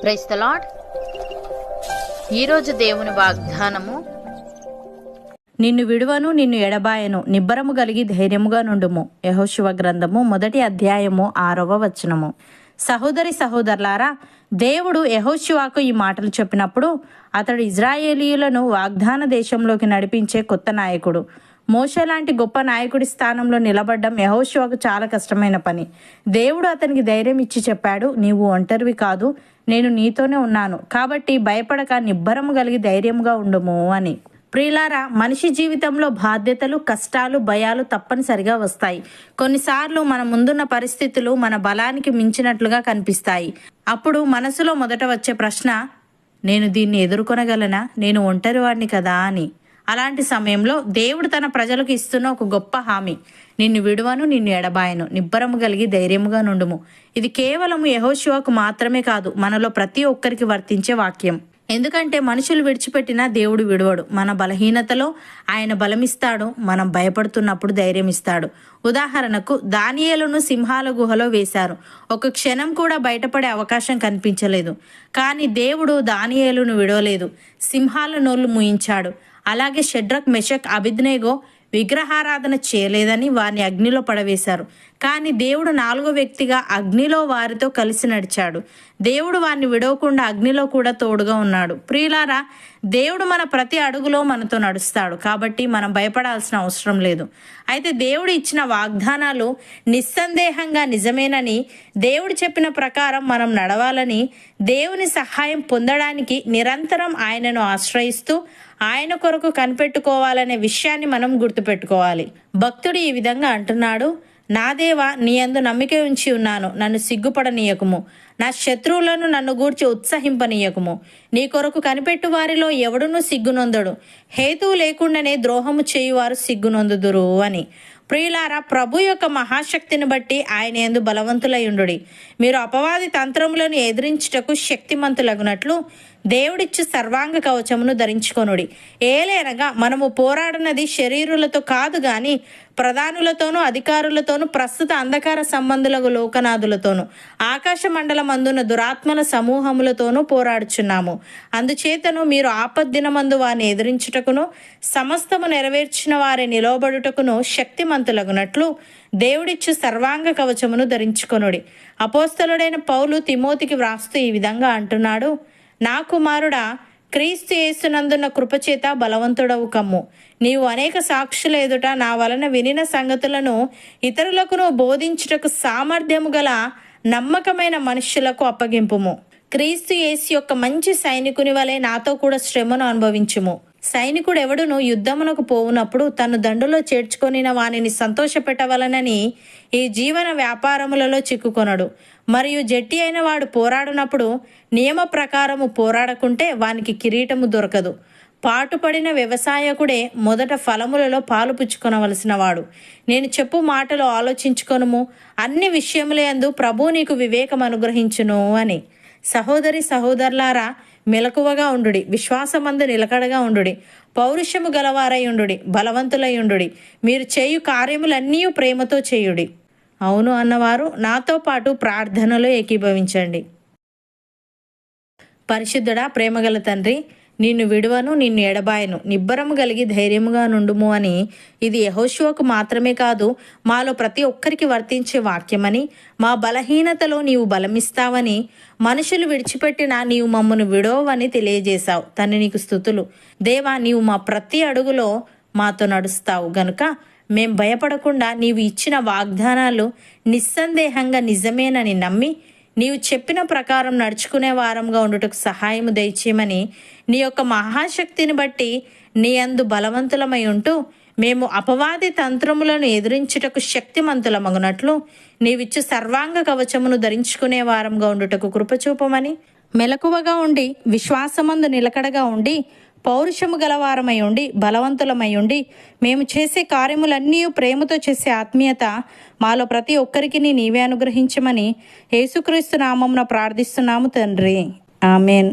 Praise the lord. ఈరోజు దేవుని వాగ్దానము, నిన్ను విడువను, నిన్ను ఎడబాయను, నిబ్బరము కలిగి ధైర్యముగా నుండుము. యెహోషువ గ్రంథము 1వ అధ్యాయము 6వ వచనము. సహోదరి సహోదరులారా, దేవుడు యెహోషువకు ఈ మాటలు చెప్పినప్పుడు అతడు ఇజ్రాయేలీయులను వాగ్దాన దేశంలోకి నడిపించే కొత్త నాయకుడు. మోషే లాంటి గొప్ప నాయకుడి స్థానంలో నిలబడ్డం యెహోషువకు చాలా కష్టమైన పని. దేవుడు అతనికి ధైర్యం ఇచ్చి చెప్పాడు, నీవు ఒంటరివి కాదు, నేను నీతోనే ఉన్నాను, కాబట్టి భయపడక నిబ్బరము కలిగి ధైర్యముగా ఉండుము అని. ప్రియులారా, మనిషి జీవితంలో బాధ్యతలు, కష్టాలు, భయాలు తప్పనిసరిగా వస్తాయి. కొన్నిసార్లు మన ముందున్న పరిస్థితులు మన బలానికి మించినట్లుగా కనిపిస్తాయి. అప్పుడు మనసులో మొదట వచ్చే ప్రశ్న, నేను దీన్ని ఎదుర్కొనగలనా? నేను ఒంటరివాడిని కదా అని. అలాంటి సమయంలో దేవుడు తన ప్రజలకు ఇస్తున్న ఒక గొప్ప హామీ, నిన్ను విడువను, నిన్ను ఎడబాయను, నిబ్బరము కలిగి ధైర్యముగా నుండుము. ఇది కేవలం యెహోషువకు మాత్రమే కాదు, మనలో ప్రతి ఒక్కరికి వర్తించే వాక్యం. ఎందుకంటే మనుషులు విడిచిపెట్టినా దేవుడు విడవడు. మన బలహీనతలో ఆయన బలమిస్తాడు, మనం భయపడుతున్నప్పుడు ధైర్యం ఇస్తాడు. ఉదాహరణకు, దానియేలును సింహాల గుహలో వేశారు. ఒక క్షణం కూడా బయటపడే అవకాశం కనిపించలేదు. కానీ దేవుడు దానియేలును విడవలేదు, సింహాల నోళ్లు మూయించాడు. అలాగే షడ్రక్, మెషక్, అబేద్నెగో విగ్రహారాధన చేయలేదని వారిని అగ్నిలో పడవేశారు. కానీ దేవుడు 4వ వ్యక్తిగా అగ్నిలో వారితో కలిసి నడిచాడు. దేవుడు వారిని విడవకుండా అగ్నిలో కూడా తోడుగా ఉన్నాడు. ప్రియులారా, దేవుడు మన ప్రతి అడుగులో మనతో నడుస్తాడు, కాబట్టి మనం భయపడాల్సిన అవసరం లేదు. అయితే దేవుడు ఇచ్చిన వాగ్దానాలు నిస్సందేహంగా నిజమేనని, దేవుడు చెప్పిన ప్రకారం మనం నడవాలని, దేవుని సహాయం పొందడానికి నిరంతరం ఆయనను ఆశ్రయిస్తూ ఆయన కొరకు కనిపెట్టుకోవాలనే విషయాన్ని మనం గుర్తుపెట్టుకోవాలి. భక్తుడు ఈ విధంగా అంటున్నాడు, నా దేవా, నీ యందు నమ్మిక ఉంచి ఉన్నాను, నన్ను సిగ్గుపడనీయకుము, నా శత్రువులను నన్ను గూర్చి ఉత్సహింపనీయకుము. నీ కొరకు కనిపెట్టు వారిలో ఎవడునూ సిగ్గునొందడు, హేతువు లేకుండానే ద్రోహము చేయువారు సిగ్గునొందుదురు అని. ప్రియులారా, ప్రభు యొక్క మహాశక్తిని బట్టి ఆయన యందు బలవంతులయుండుడి. మీరు అపవాది తంత్రములను ఎదిరించుటకు శక్తిమంతులగునట్లు దేవుడిచ్చు సర్వాంగ కవచమును ధరించుకొనుడి. ఏలైనగా మనము పోరాడినది శరీరులతో కాదు గాని ప్రధానులతోనూ, అధికారులతోనూ, ప్రస్తుత అంధకార సంబంధులకు లోకనాథులతోనూ, ఆకాశ మండలం అందున్న దురాత్మల సమూహములతోనూ పోరాడుచున్నాము. అందుచేతను మీరు ఆపద్దినమందు వారిని ఎదిరించుటకును, సమస్తము నెరవేర్చిన వారి నిలవబడుటకును శక్తిమంతులగునట్లు దేవుడిచ్చు సర్వాంగ కవచమును ధరించుకొనుడి. అపోస్తలుడైన పౌలు తిమోతికి వ్రాస్తూ ఈ విధంగా అంటున్నాడు, నా కుమారుడా, క్రీస్తు యేసునందున్న కృపచేత బలవంతుడవు కమ్ము. నీవు అనేక సాక్షుల ఎదుట నా వలన వినిన సంగతులను ఇతరులకు బోధించుటకు సామర్థ్యము గల నమ్మకమైన మనుష్యులకు అప్పగింపుము. క్రీస్తు యేసు యొక్క మంచి సైనికుని వలె నాతో కూడా శ్రమను అనుభవించుము. సైనికుడు ఎవడును యుద్ధమునకు పోవునప్పుడు తను దండులో చేర్చుకొనిన వానిని సంతోషపెట్టవలనని ఈ జీవన వ్యాపారములలో చిక్కుకొనడు. మరియు జట్టి అయిన వాడు పోరాడినప్పుడు నియమ ప్రకారము పోరాడకుంటే వానికి కిరీటము దొరకదు. పాటుపడిన వ్యవసాయకుడే మొదట ఫలములలో పాలు పుచ్చుకొనవలసిన వాడు. నేను చెప్పు మాటలు ఆలోచించుకొనుము, అన్ని విషయములందు ప్రభు నీకు వివేకం అనుగ్రహించును అని. సహోదరి సహోదరులారా, మెలకువగా ఉండుడి, విశ్వాసమందు నిలకడగా ఉండుడి, పౌరుషము గలవారై ఉండుడి, బలవంతులై ఉండుడి. మీరు చేయు కార్యములన్నీ ప్రేమతో చేయుడి. అవును అన్నవారు నాతో పాటు ప్రార్థనలో ఏకీభవించండి. పరిశుద్ధుడా, ప్రేమగల తండ్రి, నిన్ను విడువను, నిన్ను ఎడబాయను, నిబ్బరము కలిగి ధైర్యముగా నుండుము అని ఇది యెహోషువకు మాత్రమే కాదు, మాలో ప్రతి ఒక్కరికి వర్తించే వాక్యమని, మా బలహీనతలో నీవు బలమిస్తావని, మనుషులు విడిచిపెట్టినా నీవు మమ్మను విడవని తెలియజేశావు. తండ్రి, నీకు స్తుతులు. దేవా, నీవు మా ప్రతి అడుగులో మాతో నడుస్తావు గనుక మేం భయపడకుండా నీవు ఇచ్చిన వాగ్దానాలు నిస్సందేహంగా నిజమేనని నమ్మి నీవు చెప్పిన ప్రకారం నడుచుకునే వారంగా ఉండుటకు సహాయము దయచేయమని, నీ యొక్క మహాశక్తిని బట్టి నీ యందు బలవంతులమై ఉంటూ మేము అపవాది తంత్రములను ఎదిరించుటకు శక్తిమంతులమగునట్లు నీవిచ్చు సర్వాంగ కవచమును ధరించుకునే వారంగా ఉండుటకు కృపచూపమని, మెలకువగా ఉండి విశ్వాసమందు నిలకడగా ఉండి పౌరుషము గలవారమై ఉండి బలవంతులమై ఉండి మేము చేసే కార్యములన్నీ ప్రేమతో చేసే ఆత్మీయత మాలో ప్రతి ఒక్కరికి నీవే అనుగ్రహించమని యేసుక్రీస్తు నామమున ప్రార్థిస్తున్నాము తండ్రి. ఆమెన్.